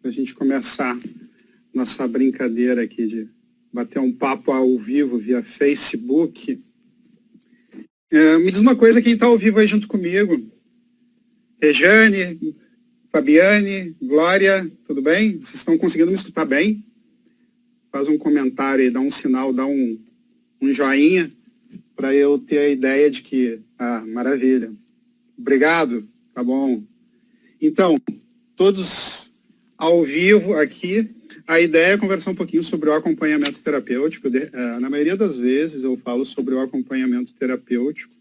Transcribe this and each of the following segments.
para a gente começar nossa brincadeira aqui de bater um papo ao vivo via Facebook. Me diz uma coisa, quem está ao vivo aí junto comigo? Rejane, Fabiane, Glória, tudo bem? Vocês estão conseguindo me escutar bem? Faz um comentário aí, dá um sinal, dá um joinha, para eu ter a ideia de que... maravilha. Obrigado, tá bom. Então, todos ao vivo aqui, a ideia é conversar um pouquinho sobre o acompanhamento terapêutico. Na maioria das vezes eu falo sobre o acompanhamento terapêutico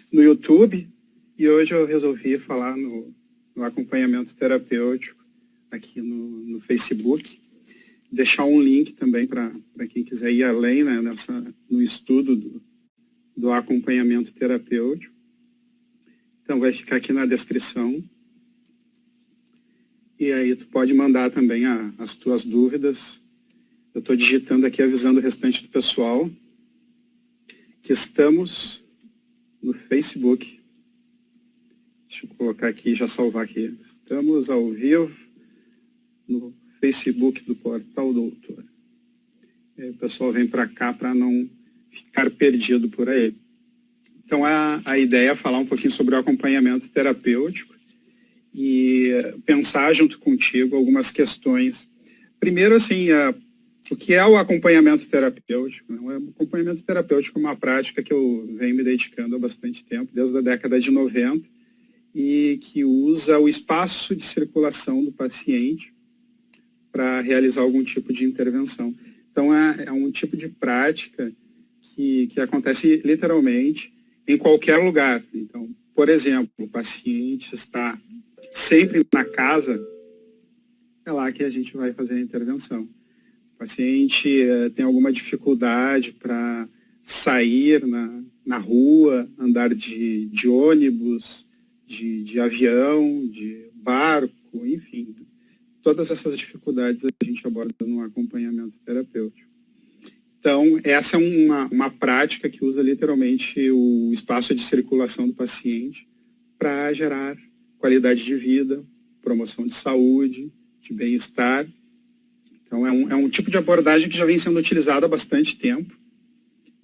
no YouTube, e hoje eu resolvi falar no acompanhamento terapêutico aqui no Facebook. Deixar um link também para quem quiser ir além, né, no estudo do acompanhamento terapêutico. Então vai ficar aqui na descrição. E aí tu pode mandar também as tuas dúvidas. Eu estou digitando aqui, avisando o restante do pessoal que estamos no Facebook. Deixa eu colocar aqui, já salvar aqui. Estamos ao vivo no Facebook do Portal Doutor. E aí o pessoal vem para cá para não ficar perdido por aí. Então a ideia é falar um pouquinho sobre o acompanhamento terapêutico e pensar junto contigo algumas questões. Primeiro, assim, o que é o acompanhamento terapêutico? O acompanhamento terapêutico é uma prática que eu venho me dedicando há bastante tempo, desde a década de 90, e que usa o espaço de circulação do paciente para realizar algum tipo de intervenção. Então, é um tipo de prática que acontece literalmente em qualquer lugar. Então, por exemplo, o paciente está sempre na casa, é lá que a gente vai fazer a intervenção. O paciente tem alguma dificuldade para sair na rua, andar de ônibus, de avião, de barco, enfim. Todas essas dificuldades a gente aborda no acompanhamento terapêutico. Então, essa é uma prática que usa literalmente o espaço de circulação do paciente para gerar qualidade de vida, promoção de saúde, de bem-estar. Então, é um tipo de abordagem que já vem sendo utilizado há bastante tempo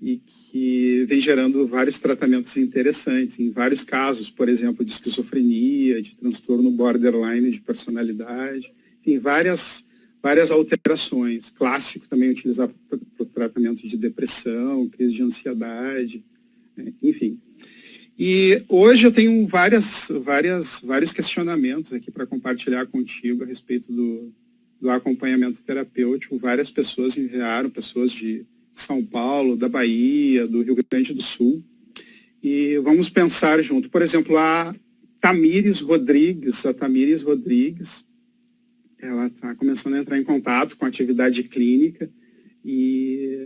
e que vem gerando vários tratamentos interessantes, em vários casos, por exemplo, de esquizofrenia, de transtorno borderline de personalidade, enfim, várias alterações. Clássico também utilizado para o tratamento de depressão, crise de ansiedade, enfim. E hoje eu tenho vários questionamentos aqui para compartilhar contigo a respeito do acompanhamento terapêutico. Várias pessoas enviaram, pessoas de São Paulo, da Bahia, do Rio Grande do Sul. E vamos pensar junto. Por exemplo, a Tamires Rodrigues, ela está começando a entrar em contato com a atividade clínica e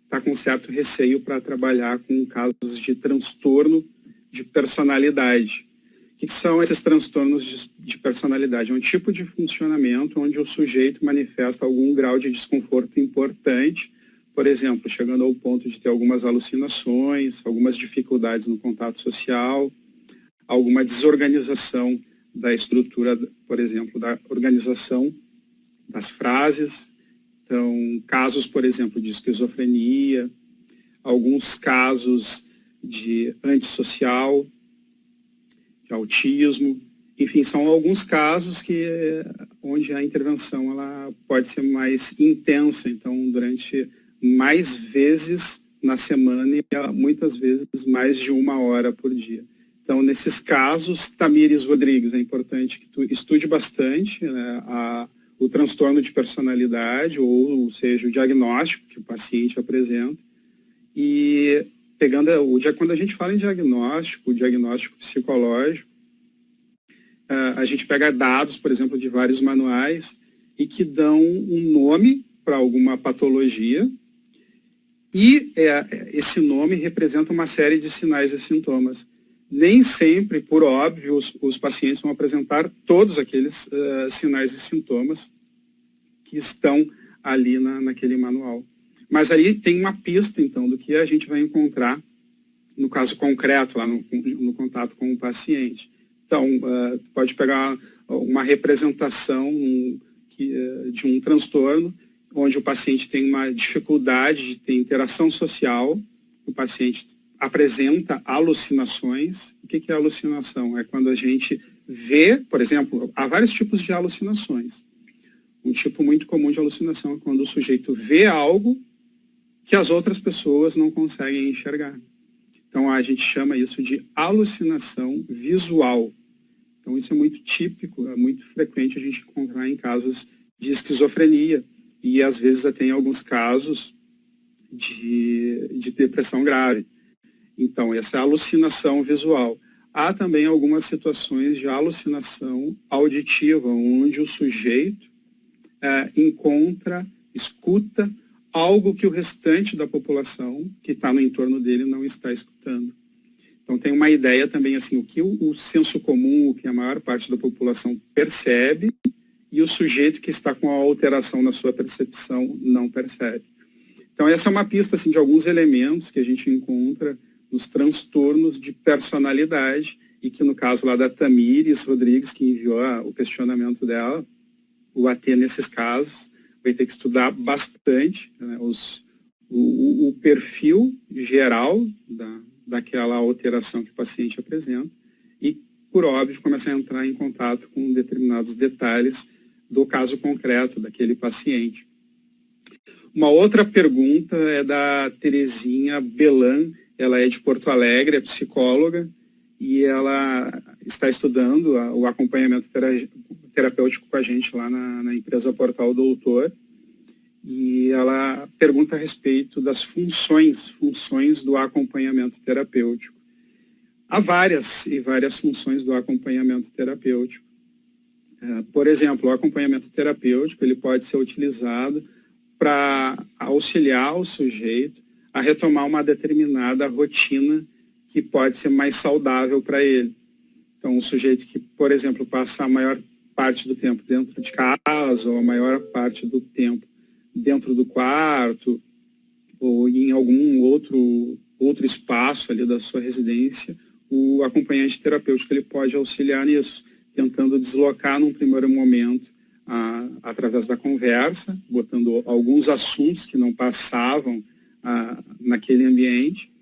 está com certo receio para trabalhar com casos de transtorno de personalidade. O que são esses transtornos de personalidade? É um tipo de funcionamento onde o sujeito manifesta algum grau de desconforto importante, por exemplo, chegando ao ponto de ter algumas alucinações, algumas dificuldades no contato social, alguma desorganização da estrutura, por exemplo, da organização das frases. Então, casos, por exemplo, de esquizofrenia, alguns casos de antissocial, de autismo, enfim, são alguns casos onde a intervenção ela pode ser mais intensa, então, durante mais vezes na semana e muitas vezes mais de 1 hora por dia. Então, nesses casos, Tamires Rodrigues, é importante que tu estude bastante, né, o transtorno de personalidade, ou seja, o diagnóstico que o paciente apresenta. E quando a gente fala em diagnóstico, o diagnóstico psicológico, a gente pega dados, por exemplo, de vários manuais e que dão um nome para alguma patologia e esse nome representa uma série de sinais e sintomas. Nem sempre, por óbvio, os pacientes vão apresentar todos aqueles sinais e sintomas que estão ali naquele manual. Mas ali tem uma pista, então, do que a gente vai encontrar no caso concreto, lá no contato com o paciente. Então, pode pegar uma representação de um transtorno, onde o paciente tem uma dificuldade de ter interação social, o paciente apresenta alucinações. O que é alucinação? É quando a gente vê, por exemplo, há vários tipos de alucinações. Um tipo muito comum de alucinação é quando o sujeito vê algo que as outras pessoas não conseguem enxergar. Então, a gente chama isso de alucinação visual. Então, isso é muito típico, é muito frequente a gente encontrar em casos de esquizofrenia e, às vezes, até em alguns casos de depressão grave. Então, essa é a alucinação visual. Há também algumas situações de alucinação auditiva, onde o sujeito encontra, escuta algo que o restante da população que está no entorno dele não está escutando. Então, tem uma ideia também, assim, o que o senso comum, o que a maior parte da população percebe, e o sujeito que está com a alteração na sua percepção não percebe. Então, essa é uma pista, assim, de alguns elementos que a gente encontra nos transtornos de personalidade, e que no caso lá da Tamires Rodrigues, que enviou o questionamento dela, o AT nesses casos vai ter que estudar bastante, né, o perfil geral daquela alteração que o paciente apresenta e, por óbvio, começar a entrar em contato com determinados detalhes do caso concreto daquele paciente. Uma outra pergunta é da Terezinha Belan, ela é de Porto Alegre, é psicóloga, e ela está estudando o acompanhamento terapêutico com a gente lá na empresa Portal Doutor, e ela pergunta a respeito das funções do acompanhamento terapêutico. Há várias funções do acompanhamento terapêutico. Por exemplo, o acompanhamento terapêutico ele pode ser utilizado para auxiliar o sujeito a retomar uma determinada rotina que pode ser mais saudável para ele. Então, o sujeito que, por exemplo, passa a maior parte do tempo dentro de casa ou a maior parte do tempo dentro do quarto ou em algum outro espaço ali da sua residência, o acompanhante terapêutico ele pode auxiliar nisso, tentando deslocar num primeiro momento através da conversa, botando alguns assuntos que não passavam naquele ambiente,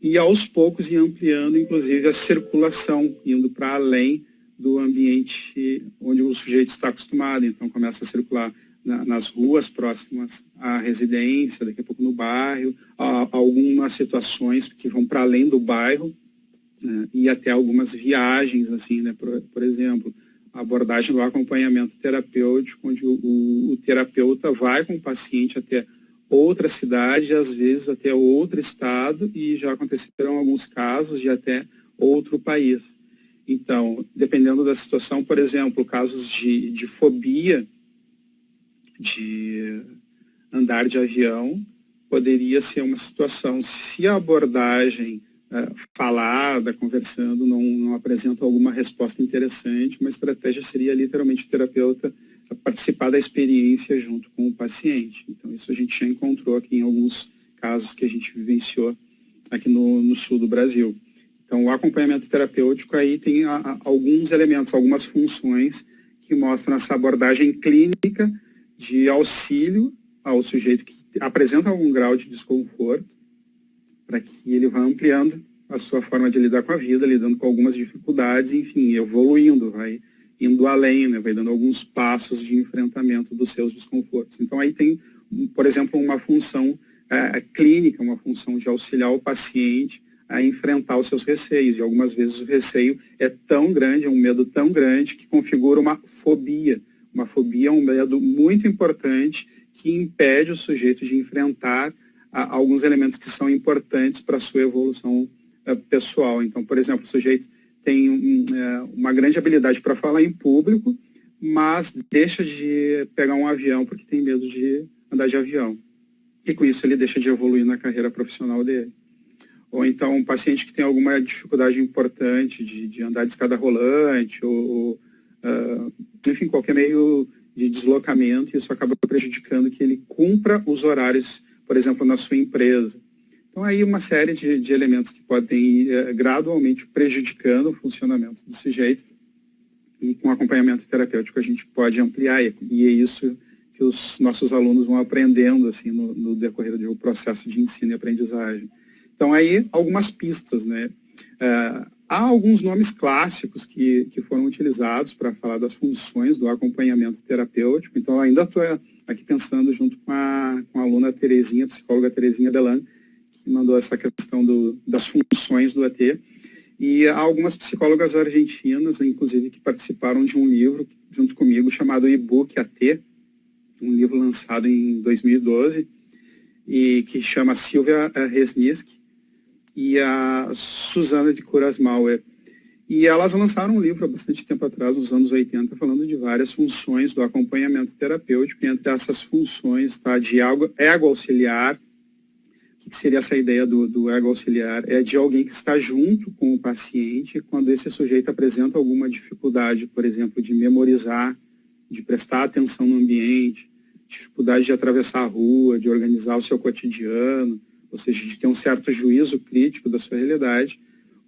e aos poucos ir ampliando, inclusive, a circulação, indo para além do ambiente onde o sujeito está acostumado. Então, começa a circular nas ruas próximas à residência, daqui a pouco no bairro, algumas situações que vão para além do bairro, né, e até algumas viagens, assim, né, por exemplo, a abordagem do acompanhamento terapêutico, onde o terapeuta vai com o paciente até outra cidade, às vezes até outro estado, e já aconteceram alguns casos de até outro país. Então, dependendo da situação, por exemplo, casos de fobia de andar de avião, poderia ser uma situação, se a abordagem falada, conversando, não apresenta alguma resposta interessante, uma estratégia seria literalmente o terapeuta participar da experiência junto com o paciente. Então, isso a gente já encontrou aqui em alguns casos que a gente vivenciou aqui no sul do Brasil. Então, o acompanhamento terapêutico aí tem alguns elementos, algumas funções que mostram essa abordagem clínica de auxílio ao sujeito que apresenta algum grau de desconforto, para que ele vá ampliando a sua forma de lidar com a vida, lidando com algumas dificuldades, enfim, evoluindo, vai indo além, né, vai dando alguns passos de enfrentamento dos seus desconfortos. Então, aí tem, por exemplo, uma função clínica, uma função de auxiliar o paciente a enfrentar os seus receios. E algumas vezes o receio é tão grande, é um medo tão grande, que configura uma fobia. Uma fobia é um medo muito importante que impede o sujeito de enfrentar alguns elementos que são importantes para a sua evolução pessoal. Então, por exemplo, o sujeito tem uma grande habilidade para falar em público, mas deixa de pegar um avião porque tem medo de andar de avião. E com isso ele deixa de evoluir na carreira profissional dele. Ou então um paciente que tem alguma dificuldade importante de andar de escada rolante, enfim, qualquer meio de deslocamento, e isso acaba prejudicando que ele cumpra os horários, por exemplo, na sua empresa. Então, aí uma série de elementos que podem ir gradualmente prejudicando o funcionamento do sujeito E com acompanhamento terapêutico a gente pode ampliar, e é isso que os nossos alunos vão aprendendo assim, no decorrer do processo de ensino e aprendizagem. Então, aí, algumas pistas, né? Há alguns nomes clássicos que foram utilizados para falar das funções do acompanhamento terapêutico. Então, eu ainda estou aqui pensando junto com a aluna Terezinha, a psicóloga Terezinha Delan, que mandou essa questão das funções do AT. E há algumas psicólogas argentinas, inclusive, que participaram de um livro junto comigo chamado E-Book AT, um livro lançado em 2012, e que chama Silvia Resnick e a Susana de Kurasmauer. E elas lançaram um livro há bastante tempo atrás, nos anos 80, falando de várias funções do acompanhamento terapêutico, e entre essas funções está de ego auxiliar. O que seria essa ideia do ego auxiliar? É de alguém que está junto com o paciente quando esse sujeito apresenta alguma dificuldade, por exemplo, de memorizar, de prestar atenção no ambiente, dificuldade de atravessar a rua, de organizar o seu cotidiano, ou seja, de ter um certo juízo crítico da sua realidade.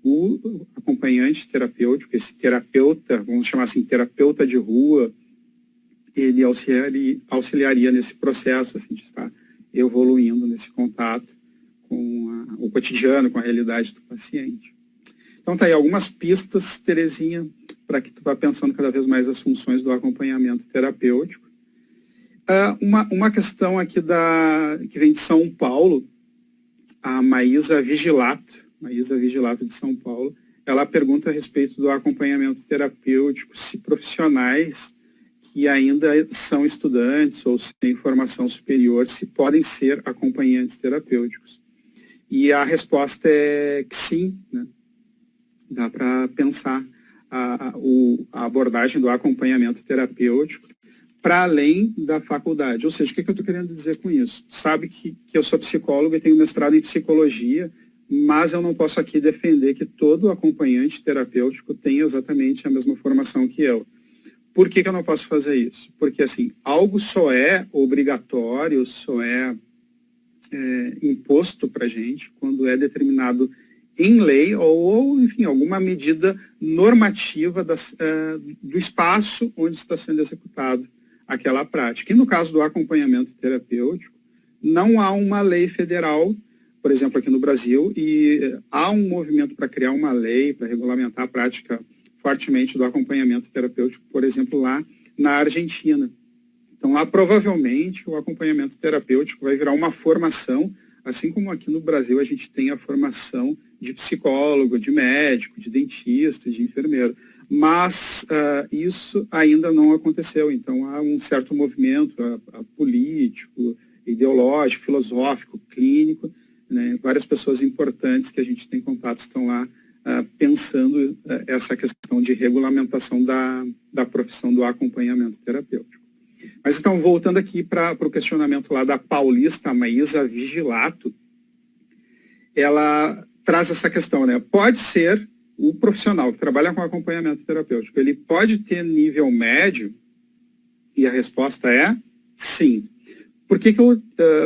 O acompanhante terapêutico, esse terapeuta, vamos chamar assim, terapeuta de rua, ele auxiliaria nesse processo, assim, de estar evoluindo nesse contato com o cotidiano, com a realidade do paciente. Então, tá aí algumas pistas, Terezinha, para que tu vá pensando cada vez mais as funções do acompanhamento terapêutico. Uma questão aqui que vem de São Paulo, a Maísa Vigilato de São Paulo, ela pergunta a respeito do acompanhamento terapêutico, se profissionais que ainda são estudantes ou sem formação superior, se podem ser acompanhantes terapêuticos. E a resposta é que sim, né? Dá para pensar a abordagem do acompanhamento terapêutico para além da faculdade. Ou seja, o que eu estou querendo dizer com isso? Tu sabe que eu sou psicólogo e tenho mestrado em psicologia, mas eu não posso aqui defender que todo acompanhante terapêutico tenha exatamente a mesma formação que eu. Por que eu não posso fazer isso? Porque, assim, algo só é obrigatório, só é imposto para a gente quando é determinado em lei ou, enfim, alguma medida normativa do espaço onde está sendo executado aquela prática. E no caso do acompanhamento terapêutico, não há uma lei federal, por exemplo, aqui no Brasil, e há um movimento para criar uma lei, para regulamentar a prática fortemente do acompanhamento terapêutico, por exemplo, lá na Argentina. Então, lá, provavelmente, o acompanhamento terapêutico vai virar uma formação, assim como aqui no Brasil a gente tem a formação de psicólogo, de médico, de dentista, de enfermeiro. Mas isso ainda não aconteceu. Então, há um certo movimento político, ideológico, filosófico, clínico, né? Várias pessoas importantes que a gente tem contato estão lá pensando essa questão de regulamentação da profissão do acompanhamento terapêutico. Mas então, voltando aqui para o questionamento lá da paulista Maísa Vigilato, ela traz essa questão, né? Pode ser o profissional que trabalha com acompanhamento terapêutico, ele pode ter nível médio? E a resposta é sim. Por que eu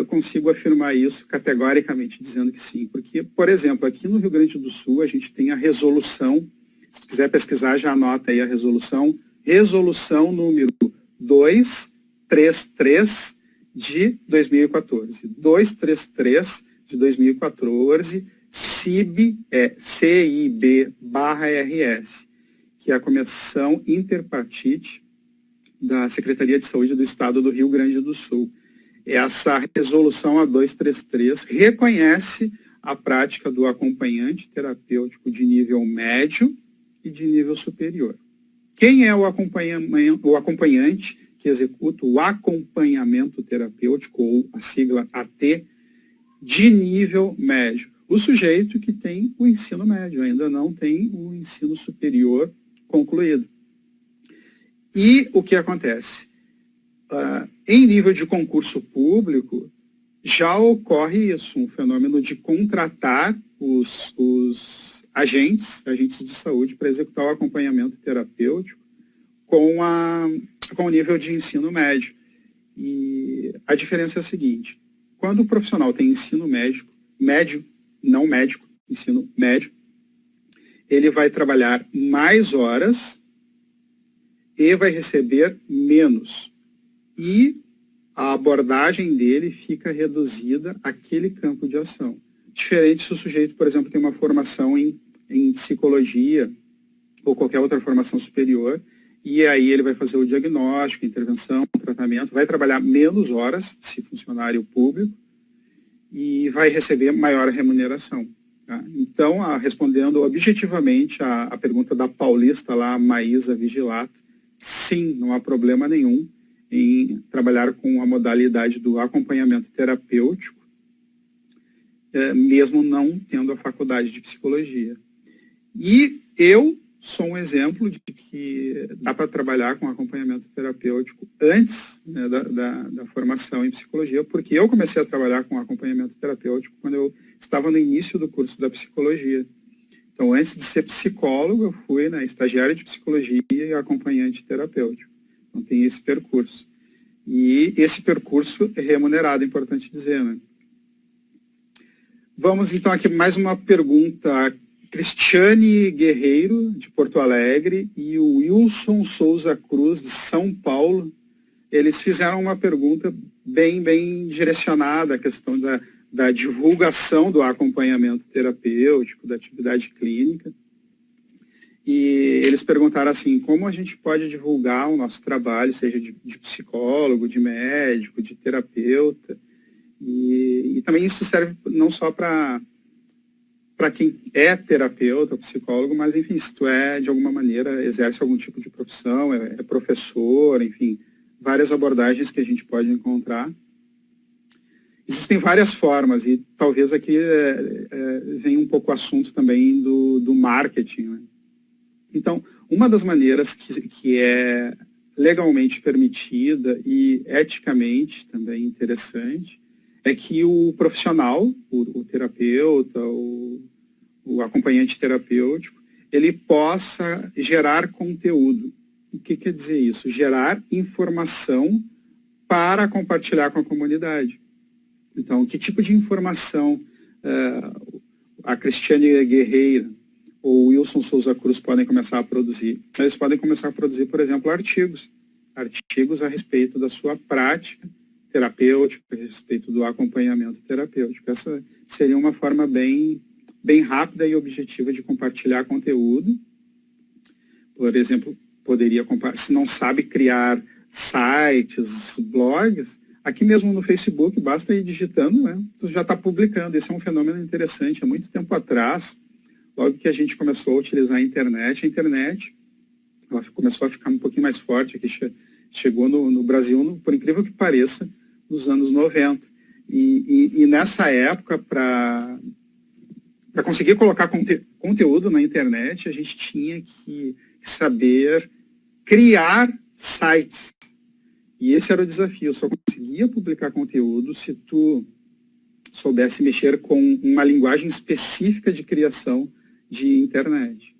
consigo afirmar isso categoricamente, dizendo que sim? Porque, por exemplo, aqui no Rio Grande do Sul, a gente tem a resolução, se tu quiser pesquisar, já anota aí a resolução número 233 de 2014. 233 de 2014, CIB, CIB/RS, que é a Comissão Interpartite da Secretaria de Saúde do Estado do Rio Grande do Sul. Essa resolução, a 233, reconhece a prática do acompanhante terapêutico de nível médio e de nível superior. Quem é o acompanhante que executa o acompanhamento terapêutico, ou a sigla AT, de nível médio? O sujeito que tem o ensino médio, ainda não tem o ensino superior concluído. E o que acontece? Em nível de concurso público, já ocorre isso, um fenômeno de contratar os agentes de saúde para executar o acompanhamento terapêutico com o nível de ensino médio. E a diferença é a seguinte: quando o profissional tem ensino médio, não médico, ensino médio, ele vai trabalhar mais horas e vai receber menos. E a abordagem dele fica reduzida àquele campo de ação. Diferente se o sujeito, por exemplo, tem uma formação em psicologia ou qualquer outra formação superior, e aí ele vai fazer o diagnóstico, intervenção, tratamento, vai trabalhar menos horas, se funcionário público, e vai receber maior remuneração. Tá? Então, respondendo objetivamente a pergunta da paulista lá, a Maísa Vigilato, sim, não há problema nenhum em trabalhar com a modalidade do acompanhamento terapêutico, mesmo não tendo a faculdade de psicologia. E eu sou um exemplo de que dá para trabalhar com acompanhamento terapêutico antes, né, da formação em psicologia, porque eu comecei a trabalhar com acompanhamento terapêutico quando eu estava no início do curso da psicologia. Então, antes de ser psicólogo, eu fui estagiário de psicologia e acompanhante terapêutico. Então, tem esse percurso. E esse percurso é remunerado, é importante dizer, né? Vamos, então, aqui mais uma pergunta. Cristiane Guerreiro, de Porto Alegre, e o Wilson Souza Cruz, de São Paulo, eles fizeram uma pergunta bem direcionada à questão da divulgação do acompanhamento terapêutico, da atividade clínica. E eles perguntaram assim, como a gente pode divulgar o nosso trabalho, seja de psicólogo, de médico, de terapeuta, e também isso serve não só para quem é terapeuta ou psicólogo, mas, enfim, se tu de alguma maneira, exerce algum tipo de profissão, é professor, enfim, várias abordagens que a gente pode encontrar. Existem várias formas, e talvez aqui venha um pouco o assunto também do marketing, né? Então, uma das maneiras que é legalmente permitida e eticamente também interessante é que o profissional, o terapeuta, o acompanhante terapêutico, ele possa gerar conteúdo. O que quer dizer isso? Gerar informação para compartilhar com a comunidade. Então, que tipo de informação a Cristiane Guerreiro ou o Wilson Souza Cruz podem começar a produzir? Eles podem começar a produzir, por exemplo, artigos a respeito da sua prática terapêutica, a respeito do acompanhamento terapêutico. Essa seria uma forma bem rápida e objetiva de compartilhar conteúdo. Por exemplo, se não sabe criar sites, blogs, aqui mesmo no Facebook, basta ir digitando, né? Tu já está publicando. Esse é um fenômeno interessante. Há muito tempo atrás, logo que a gente começou a utilizar a internet ela começou a ficar um pouquinho mais forte, aqui chegou no Brasil, por incrível que pareça, nos anos 90. E nessa época, para conseguir colocar conteúdo na internet, a gente tinha que saber criar sites. E esse era o desafio. Eu só conseguia publicar conteúdo se tu soubesse mexer com uma linguagem específica de criação de internet.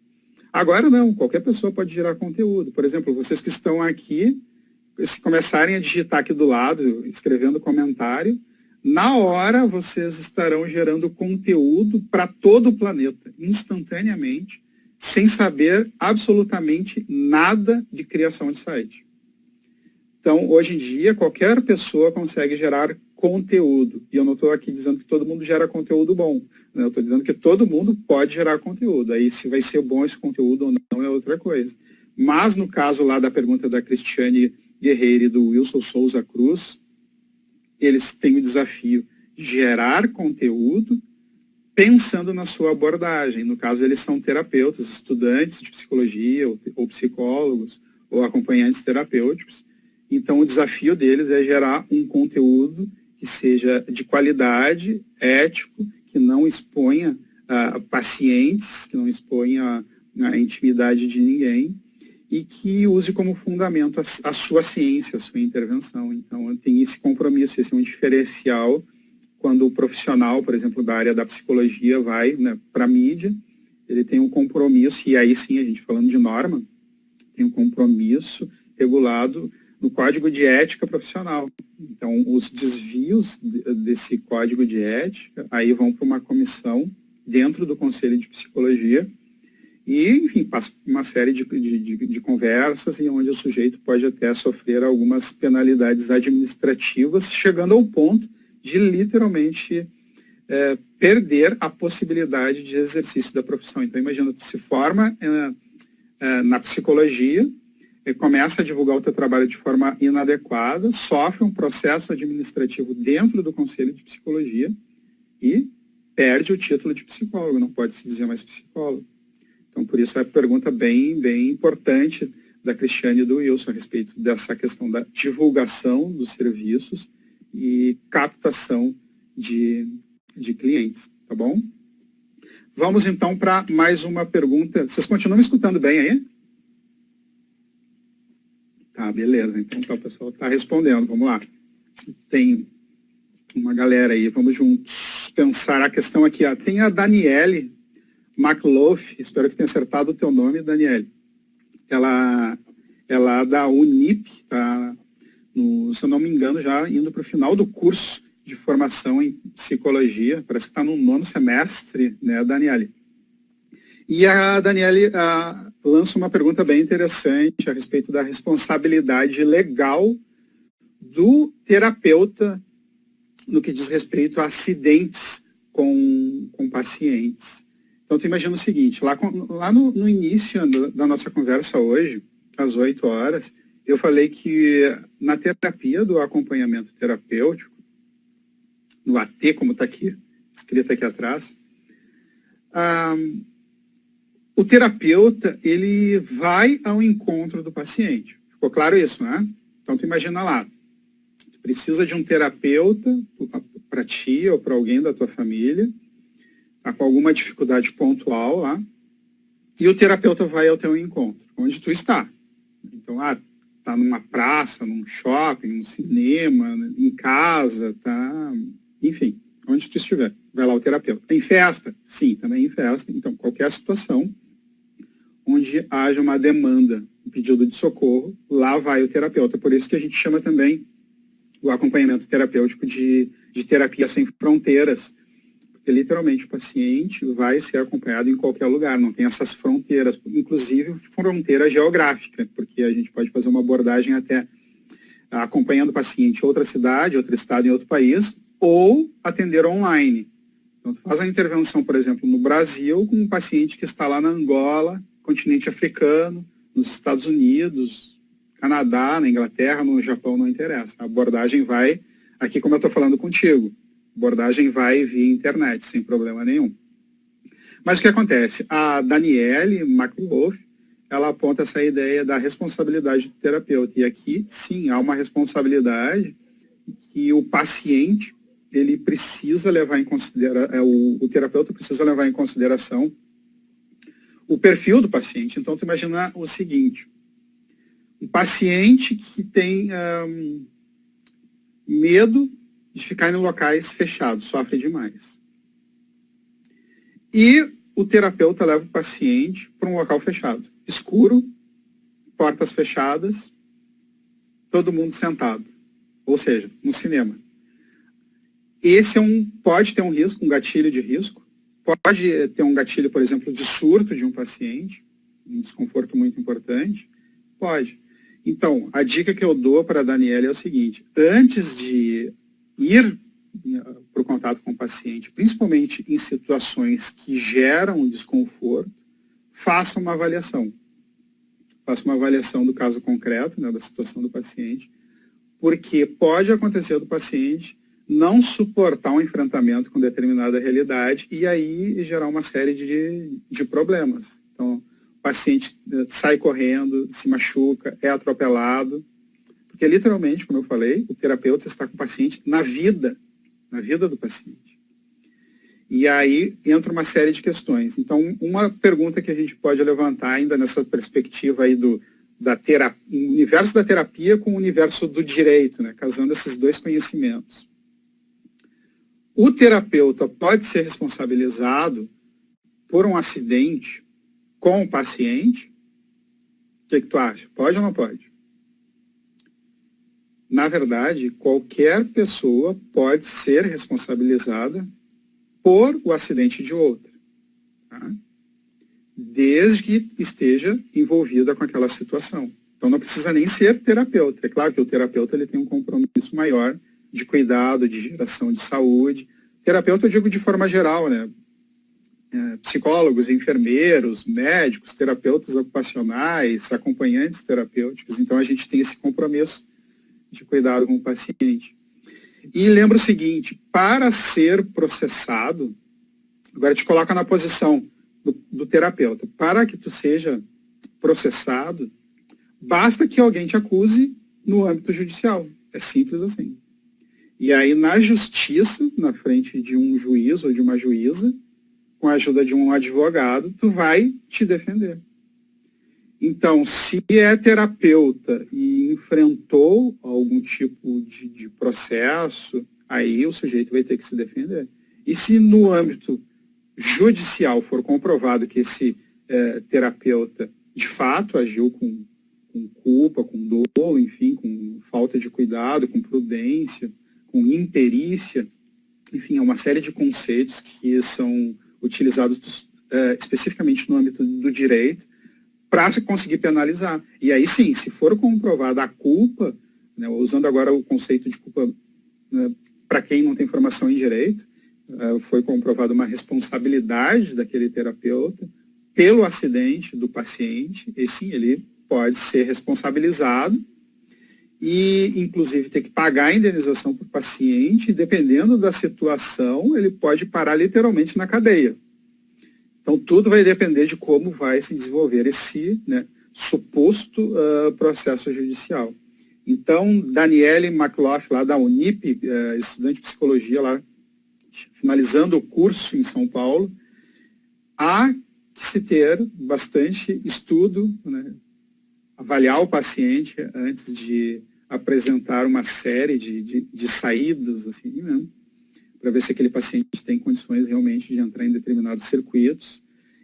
Agora não, qualquer pessoa pode gerar conteúdo. Por exemplo, vocês que estão aqui, se começarem a digitar aqui do lado, escrevendo comentário, na hora vocês estarão gerando conteúdo para todo o planeta, instantaneamente, sem saber absolutamente nada de criação de site. Então, hoje em dia, qualquer pessoa consegue gerar conteúdo. E eu não estou aqui dizendo que todo mundo gera conteúdo bom, né? Eu estou dizendo que todo mundo pode gerar conteúdo. Aí, se vai ser bom esse conteúdo ou não, é outra coisa. Mas, no caso lá da pergunta da Cristiane Guerreiro e do Wilson Souza Cruz, eles têm o desafio de gerar conteúdo pensando na sua abordagem. No caso, eles são terapeutas, estudantes de psicologia ou psicólogos ou acompanhantes terapêuticos. Então, o desafio deles é gerar um conteúdo que seja de qualidade, ético, que não exponha pacientes, que não exponha a intimidade de ninguém e que use como fundamento a sua ciência, a sua intervenção. Então, tem esse compromisso, esse é um diferencial quando o profissional, por exemplo, da área da psicologia vai, né, para a mídia, ele tem um compromisso, e aí sim, a gente falando de norma, tem um compromisso regulado no Código de Ética Profissional. Então, os desvios desse Código de Ética aí vão para uma comissão dentro do Conselho de Psicologia E, enfim, passa por uma série de conversas e onde o sujeito pode até sofrer algumas penalidades administrativas, chegando ao ponto de literalmente perder a possibilidade de exercício da profissão. Então, imagina, tu se forma na psicologia, começa a divulgar o teu trabalho de forma inadequada, sofre um processo administrativo dentro do Conselho de Psicologia e perde o título de psicólogo, não pode se dizer mais psicólogo. Então, por isso, é a pergunta bem importante da Cristiane e do Wilson a respeito dessa questão da divulgação dos serviços e captação de clientes, tá bom? Vamos, então, para mais uma pergunta. Vocês continuam me escutando bem aí? Tá, beleza. Então, o pessoal está respondendo. Vamos lá. Tem uma galera aí. Vamos juntos pensar a questão aqui. Ó. Tem a Daniele McLough. Espero que tenha acertado o teu nome, Daniele. Ela é da Unip, tá? Se eu não me engano, já indo para o final do curso de formação em psicologia. Parece que está no 9º semestre, né, Daniele? E a Daniele lança uma pergunta bem interessante a respeito da responsabilidade legal do terapeuta no que diz respeito a acidentes com pacientes. Então, tu imagina o seguinte, lá no início da nossa conversa hoje, às 8 horas, eu falei que na terapia do acompanhamento terapêutico, no AT, como está aqui, escrito aqui atrás, o terapeuta, ele vai ao encontro do paciente. Ficou claro isso, né? Então, tu imagina lá, tu precisa de um terapeuta para ti ou para alguém da tua família, tá com alguma dificuldade pontual lá, e o terapeuta vai ao teu encontro, onde tu está. Então, tá numa praça, num shopping, num cinema, em casa, tá... Enfim, onde tu estiver, vai lá o terapeuta. Em festa? Sim, também em festa. Então, qualquer situação onde haja uma demanda, um pedido de socorro, lá vai o terapeuta. Por isso que a gente chama também o acompanhamento terapêutico de terapia sem fronteiras. Porque, literalmente, o paciente vai ser acompanhado em qualquer lugar, não tem essas fronteiras, inclusive fronteira geográfica, porque a gente pode fazer uma abordagem até acompanhando o paciente em outra cidade, outro estado, em outro país, ou atender online. Então, tu faz a intervenção, por exemplo, no Brasil, com um paciente que está lá na Angola, continente africano, nos Estados Unidos, Canadá, na Inglaterra, no Japão, não interessa. A abordagem vai, aqui como eu estou falando contigo, a abordagem vai via internet, sem problema nenhum. Mas o que acontece? A Daniele McLough, ela aponta essa ideia da responsabilidade do terapeuta. E aqui, sim, há uma responsabilidade que o paciente, ele precisa levar em consideração, o terapeuta precisa levar em consideração o perfil do paciente. Então, tu imagina o seguinte, um paciente que tem medo de ficar em locais fechados, sofre demais. E o terapeuta leva o paciente para um local fechado, escuro, portas fechadas, todo mundo sentado, ou seja, no cinema. Esse pode ter um risco, um gatilho de risco, pode ter um gatilho, por exemplo, de surto de um paciente, um desconforto muito importante, pode. Então, a dica que eu dou para a Daniela é o seguinte, antes de ir para o contato com o paciente, principalmente em situações que geram desconforto, faça uma avaliação. Faça uma avaliação do caso concreto, né, da situação do paciente, porque pode acontecer do paciente não suportar um enfrentamento com determinada realidade e aí gerar uma série de problemas. Então, o paciente sai correndo, se machuca, é atropelado, porque literalmente, como eu falei, o terapeuta está com o paciente na vida do paciente. E aí entra uma série de questões. Então, uma pergunta que a gente pode levantar ainda nessa perspectiva aí do universo da terapia com o universo do direito, né, casando esses dois conhecimentos. O terapeuta pode ser responsabilizado por um acidente com o paciente? O que tu acha? Pode ou não pode? Na verdade, qualquer pessoa pode ser responsabilizada por o acidente de outra. Tá? desde que esteja envolvida com aquela situação. Então não precisa nem ser terapeuta. É claro que o terapeuta ele tem um compromisso maior de cuidado, de geração de saúde. Terapeuta eu digo de forma geral, né? Psicólogos, enfermeiros, médicos, terapeutas ocupacionais, acompanhantes terapêuticos. Então a gente tem esse compromisso de cuidado com o paciente. E lembra o seguinte, para ser processado, agora te coloca na posição do terapeuta. Para que tu seja processado, basta que alguém te acuse no âmbito judicial. É simples assim. E aí, na justiça, na frente de um juiz ou de uma juíza, com a ajuda de um advogado, tu vai te defender. Então, se é terapeuta e enfrentou algum tipo de processo, aí o sujeito vai ter que se defender. E se no âmbito judicial for comprovado que esse terapeuta de fato agiu com culpa, com dolo, enfim, com falta de cuidado, com prudência, com imperícia, enfim, é uma série de conceitos que são utilizados especificamente no âmbito do direito para se conseguir penalizar. E aí sim, se for comprovada a culpa, né, usando agora o conceito de culpa para quem não tem formação em direito, foi comprovada uma responsabilidade daquele terapeuta pelo acidente do paciente, e sim, ele pode ser responsabilizado e, inclusive, ter que pagar a indenização para o paciente, e, dependendo da situação, ele pode parar literalmente na cadeia. Então, tudo vai depender de como vai se desenvolver esse suposto processo judicial. Então, Daniele McLaughlin, lá da Unip, estudante de psicologia lá, finalizando o curso em São Paulo, há que se ter bastante estudo, né, avaliar o paciente antes de apresentar uma série de saídas, assim, né, para ver se aquele paciente tem condições realmente de entrar em determinados circuitos.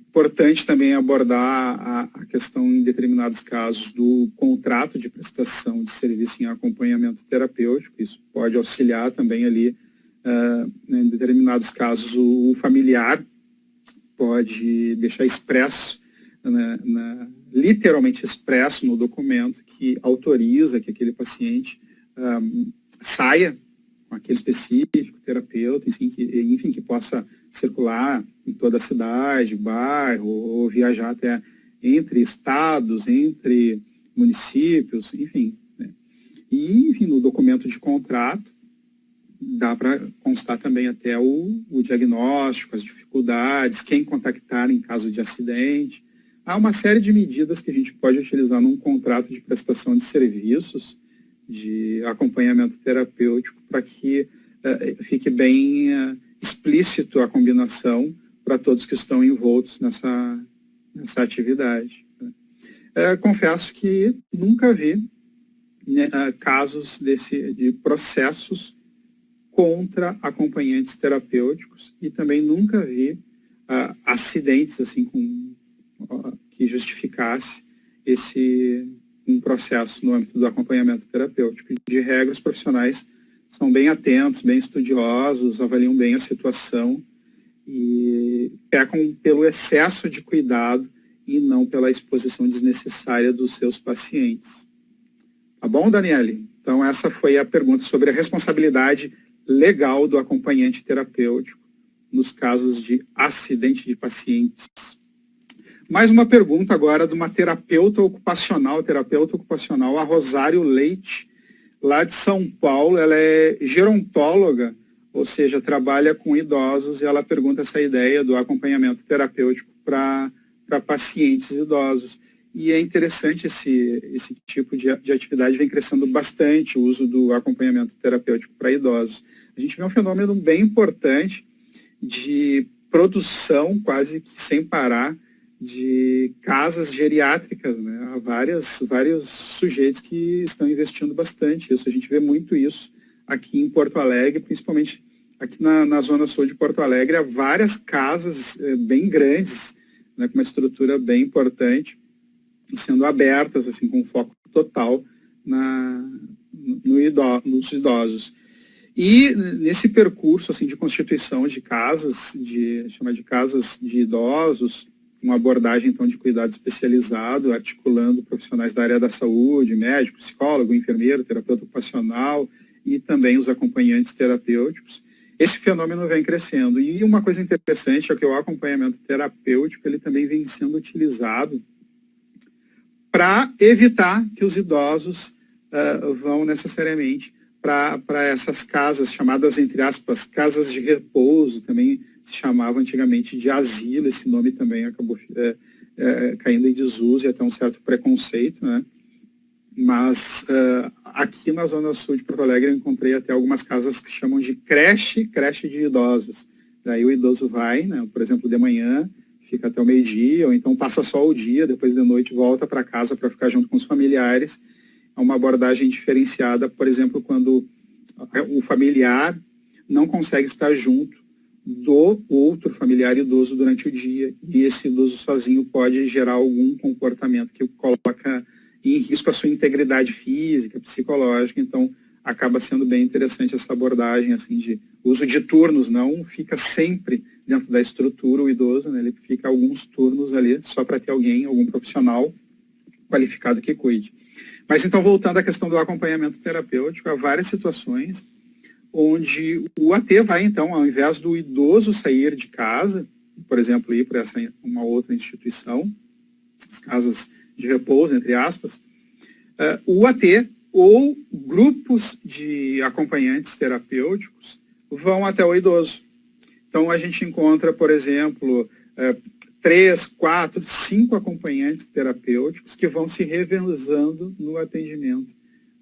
Importante também abordar a questão, em determinados casos, do contrato de prestação de serviço em acompanhamento terapêutico. Isso pode auxiliar também ali, em determinados casos, o familiar pode deixar expresso, literalmente expresso no documento, que autoriza que aquele paciente saia com aquele específico terapeuta, enfim, que possa circular em toda a cidade, bairro, ou viajar até entre estados, entre municípios, enfim. Né? E, enfim, no documento de contrato, dá para constar também até o diagnóstico, as dificuldades, quem contactar em caso de acidente. Há uma série de medidas que a gente pode utilizar num contrato de prestação de serviços, de acompanhamento terapêutico, para que fique bem explícito a combinação para todos que estão envoltos nessa atividade. Confesso que nunca vi casos de processos contra acompanhantes terapêuticos e também nunca vi acidentes assim que justificasse um processo no âmbito do acompanhamento terapêutico. De regra, os profissionais são bem atentos, bem estudiosos, avaliam bem a situação e pecam pelo excesso de cuidado e não pela exposição desnecessária dos seus pacientes. Tá bom, Daniele? Então, essa foi a pergunta sobre a responsabilidade legal do acompanhante terapêutico nos casos de acidente de pacientes. Mais uma pergunta agora de uma terapeuta ocupacional, a Rosário Leite, lá de São Paulo. Ela é gerontóloga, ou seja, trabalha com idosos, e ela pergunta essa ideia do acompanhamento terapêutico para pacientes idosos. E é interessante esse tipo de atividade, vem crescendo bastante o uso do acompanhamento terapêutico para idosos. A gente vê um fenômeno bem importante de produção, quase que sem parar, de casas geriátricas, né? Há vários sujeitos que estão investindo bastante isso. A gente vê muito isso aqui em Porto Alegre, principalmente aqui na zona sul de Porto Alegre. Há várias casas bem grandes, né, com uma estrutura bem importante, sendo abertas assim, com foco total nos idosos. E nesse percurso assim, de constituição de casas, de casas de idosos, uma abordagem, então, de cuidado especializado, articulando profissionais da área da saúde, médico, psicólogo, enfermeiro, terapeuta ocupacional e também os acompanhantes terapêuticos. Esse fenômeno vem crescendo. E uma coisa interessante é que o acompanhamento terapêutico ele também vem sendo utilizado para evitar que os idosos vão necessariamente para essas casas chamadas, entre aspas, casas de repouso, também se chamava antigamente de asilo, esse nome também acabou caindo em desuso e até um certo preconceito, né? Mas aqui na Zona Sul de Porto Alegre eu encontrei até algumas casas que chamam de creche de idosos. Daí o idoso vai, né, por exemplo, de manhã, fica até o meio-dia, ou então passa só o dia, depois de noite volta para casa para ficar junto com os familiares. É uma abordagem diferenciada, por exemplo, quando o familiar não consegue estar junto do outro familiar idoso durante o dia, e esse idoso sozinho pode gerar algum comportamento que coloca em risco a sua integridade física, psicológica. Então acaba sendo bem interessante essa abordagem assim de uso de turnos, não fica sempre dentro da estrutura o idoso, né? Ele fica alguns turnos ali só para ter algum profissional qualificado que cuide. Mas então, voltando à questão do acompanhamento terapêutico, há várias situações onde o AT vai, então, ao invés do idoso sair de casa, por exemplo, ir para uma outra instituição, as casas de repouso, entre aspas, o AT ou grupos de acompanhantes terapêuticos vão até o idoso. Então, a gente encontra, por exemplo, 3, 4, 5 acompanhantes terapêuticos que vão se revezando no atendimento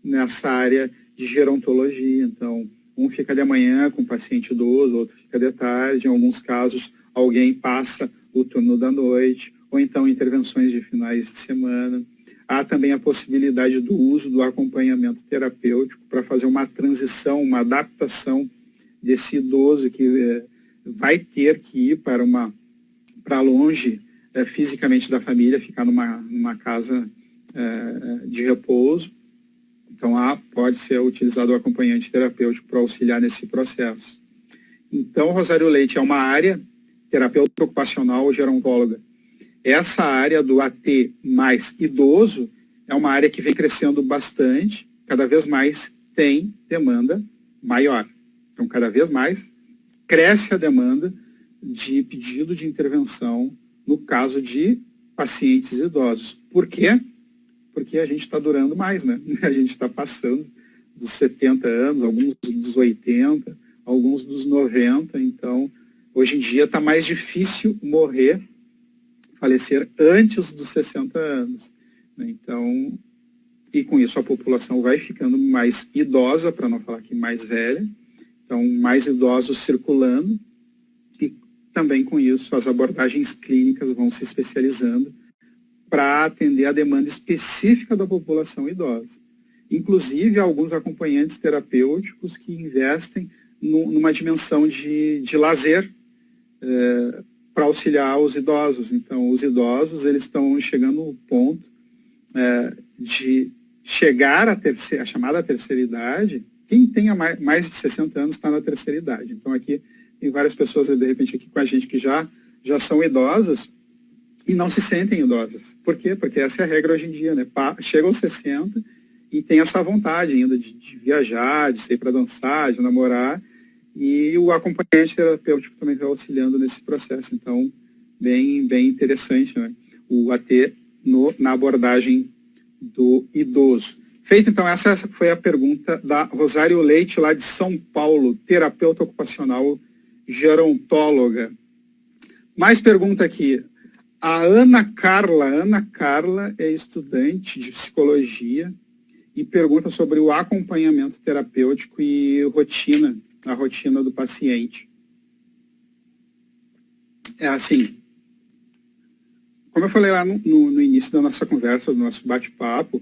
nessa área de gerontologia. Então, um fica de manhã com o paciente idoso, outro fica de tarde. Em alguns casos, alguém passa o turno da noite, ou então intervenções de finais de semana. Há também a possibilidade do uso do acompanhamento terapêutico para fazer uma transição, uma adaptação desse idoso que vai ter que ir para longe fisicamente da família, ficar numa casa de repouso. Então, pode ser utilizado o acompanhante terapêutico para auxiliar nesse processo. Então, Rosário Leite é uma área, terapeuta ocupacional ou gerontóloga. Essa área do AT mais idoso é uma área que vem crescendo bastante, cada vez mais tem demanda maior. Então, cada vez mais cresce a demanda de pedido de intervenção no caso de pacientes idosos. Por quê? Porque a gente está durando mais, né? A gente está passando dos 70 anos, alguns dos 80, alguns dos 90. Então, hoje em dia está mais difícil falecer antes dos 60 anos. Então, e com isso a população vai ficando mais idosa, para não falar que mais velha. Então, mais idosos circulando. E também com isso as abordagens clínicas vão se especializando para atender a demanda específica da população idosa. Inclusive, alguns acompanhantes terapêuticos que investem numa dimensão de lazer para auxiliar os idosos. Então, os idosos eles estão chegando no ponto de chegar à chamada terceira idade. Quem tenha mais de 60 anos está na terceira idade. Então, aqui tem várias pessoas, de repente, aqui com a gente que já são idosas, e não se sentem idosas. Por quê? Porque essa é a regra hoje em dia, né? Chega aos 60 e tem essa vontade ainda de viajar, de sair para dançar, de namorar, e o acompanhante terapêutico também vai auxiliando nesse processo. Então, bem interessante, né? O AT na abordagem do idoso. Feito, então, essa foi a pergunta da Rosário Leite, lá de São Paulo, terapeuta ocupacional, gerontóloga. Mais pergunta aqui. A Ana Carla é estudante de psicologia e pergunta sobre o acompanhamento terapêutico e a rotina do paciente. É assim, como eu falei lá no início da nossa conversa, do nosso bate-papo,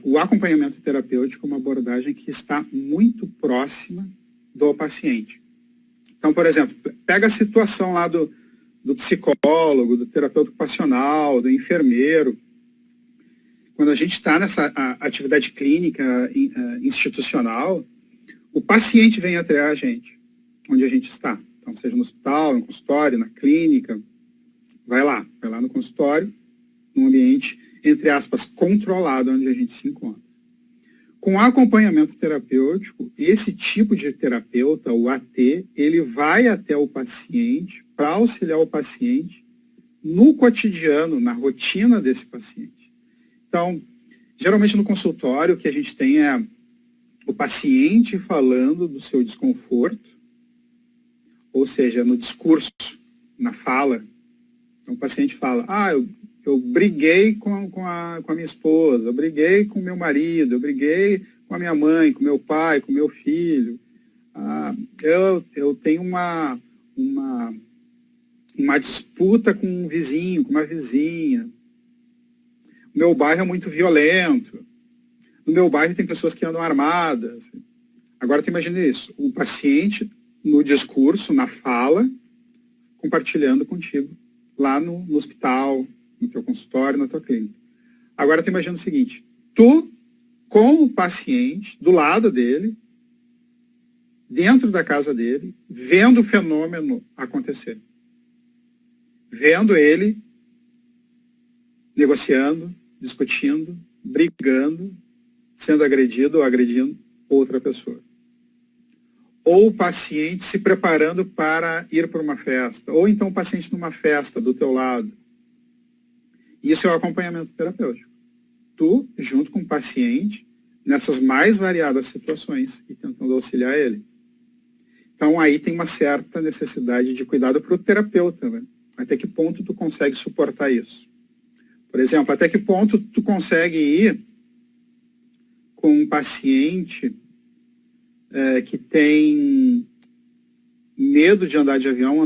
o acompanhamento terapêutico é uma abordagem que está muito próxima do paciente. Então, por exemplo, pega a situação lá do psicólogo, do terapeuta ocupacional, do enfermeiro. Quando a gente está nessa atividade clínica institucional, o paciente vem até a gente, onde a gente está. Então, seja no hospital, no consultório, na clínica, vai lá no consultório, num ambiente, entre aspas, controlado, onde a gente se encontra. Com acompanhamento terapêutico, esse tipo de terapeuta, o AT, ele vai até o paciente para auxiliar o paciente no cotidiano, na rotina desse paciente. Então, geralmente no consultório, o que a gente tem é o paciente falando do seu desconforto, ou seja, no discurso, na fala. Então, o paciente fala, eu briguei com a minha esposa, eu briguei com o meu marido, eu briguei com a minha mãe, com o meu pai, com o meu filho. Eu tenho uma disputa com um vizinho, com uma vizinha. O meu bairro é muito violento. No meu bairro tem pessoas que andam armadas. Agora, tu imagina isso, o paciente no discurso, na fala, compartilhando contigo lá no hospital, no teu consultório, na tua clínica. Agora, tu imagina o seguinte, tu, com o paciente, do lado dele, dentro da casa dele, vendo o fenômeno acontecer. Vendo ele negociando, discutindo, brigando, sendo agredido ou agredindo outra pessoa. Ou o paciente se preparando para ir para uma festa, ou então o paciente numa festa do teu lado. Isso é o acompanhamento terapêutico. Tu, junto com o paciente, nessas mais variadas situações e tentando auxiliar ele. Então aí tem uma certa necessidade de cuidado para o terapeuta, né? Até que ponto tu consegue suportar isso? Por exemplo, até que ponto tu consegue ir com um paciente que tem medo de andar de avião,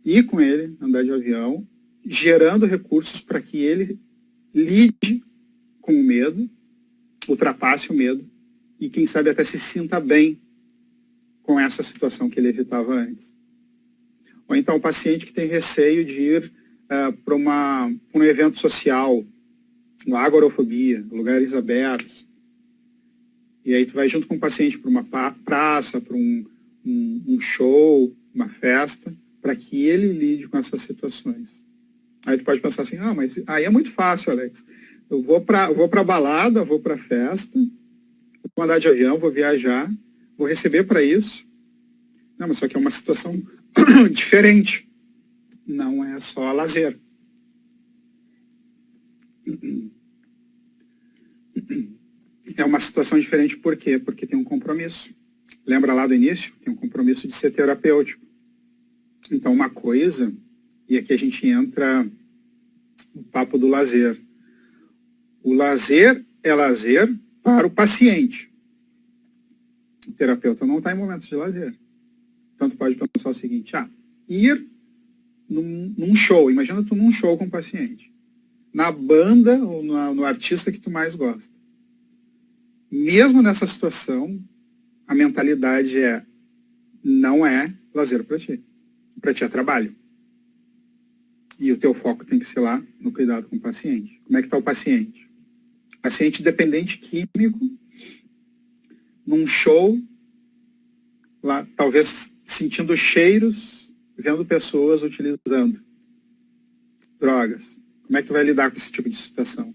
ir com ele, andar de avião, gerando recursos para que ele lide com o medo, ultrapasse o medo e, quem sabe, até se sinta bem com essa situação que ele evitava antes. Ou então o paciente que tem receio de ir para um evento social, uma agorafobia, lugares abertos. E aí tu vai junto com o paciente para uma praça, para um show, uma festa, para que ele lide com essas situações. Aí tu pode pensar assim, mas aí é muito fácil, Alex. Eu vou para balada, vou para festa, vou andar de avião, vou viajar, vou receber para isso. Não, mas só que é uma situação diferente. Não é só lazer. É uma situação diferente por quê? Porque tem um compromisso. Lembra lá do início? Tem um compromisso de ser terapêutico. Então, uma coisa, e aqui a gente entra no papo do lazer. O lazer é lazer para o paciente. O terapeuta não está em momentos de lazer. Então, tu pode pensar o seguinte, ir num show, imagina tu num show com o paciente, na banda ou no artista que tu mais gosta. Mesmo nessa situação, a mentalidade não é lazer para ti. Para ti é trabalho. E o teu foco tem que ser lá no cuidado com o paciente. Como é que está o paciente? Paciente dependente químico, num show, lá, talvez sentindo cheiros, vendo pessoas utilizando drogas. Como é que tu vai lidar com esse tipo de situação?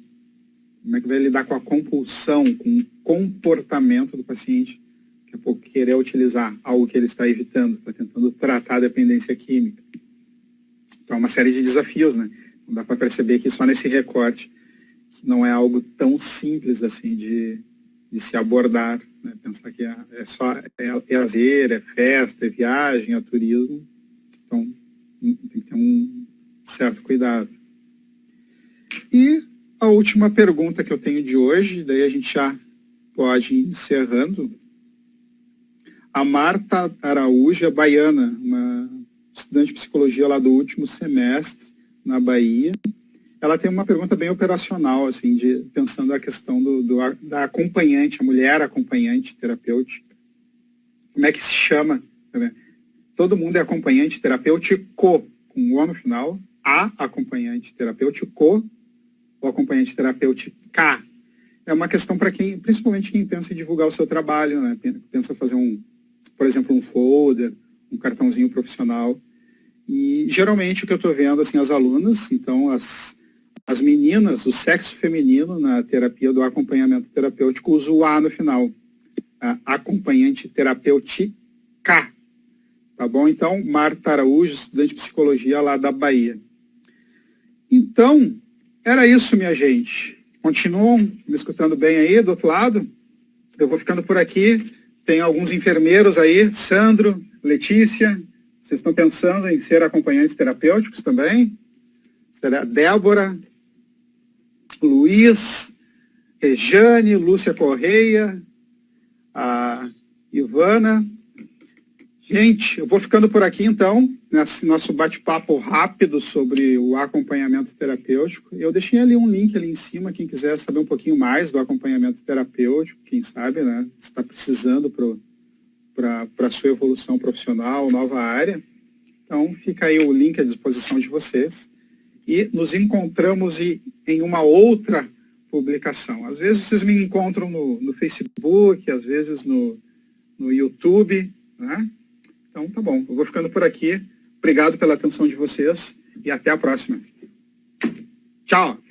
Como é que vai lidar com a compulsão, com o comportamento do paciente, daqui a pouco querer utilizar algo que ele está evitando, está tentando tratar a dependência química. Então, é uma série de desafios, né? Não dá para perceber que só nesse recorte, que não é algo tão simples assim de se abordar, né? Pensar que é lazer, é festa, é viagem, é turismo. Então, tem que ter um certo cuidado. E a última pergunta que eu tenho de hoje, daí a gente já pode ir encerrando. A Marta Araújo é baiana, uma estudante de psicologia lá do último semestre, na Bahia. Ela tem uma pergunta bem operacional, assim, pensando a questão da acompanhante, a mulher acompanhante terapêutica. Como é que se chama? Todo mundo é acompanhante terapêutico, com o O no final, a acompanhante terapêutico, ou acompanhante terapêutica. É uma questão para quem, principalmente quem pensa em divulgar o seu trabalho, né? Pensa fazer por exemplo, um folder, um cartãozinho profissional. E geralmente o que eu estou vendo, assim, as alunas, então as meninas, o sexo feminino na terapia do acompanhamento terapêutico usa o A no final, acompanhante terapêutica, tá bom? Então, Marta Araújo, estudante de psicologia lá da Bahia. Então, era isso, minha gente. Continuam me escutando bem aí do outro lado? Eu vou ficando por aqui. Tem alguns enfermeiros aí, Sandro, Letícia. Vocês estão pensando em ser acompanhantes terapêuticos também? Será Débora, Luiz, Rejane, Lúcia Correia, a Ivana. Gente, eu vou ficando por aqui então, nesse nosso bate-papo rápido sobre o acompanhamento terapêutico. Eu deixei ali um link ali em cima, quem quiser saber um pouquinho mais do acompanhamento terapêutico, quem sabe, né, está precisando para a sua evolução profissional, nova área. Então, fica aí o link à disposição de vocês. E nos encontramos em uma outra publicação. Às vezes vocês me encontram no Facebook, às vezes no YouTube, né? Então, tá bom. Eu vou ficando por aqui. Obrigado pela atenção de vocês e até a próxima. Tchau!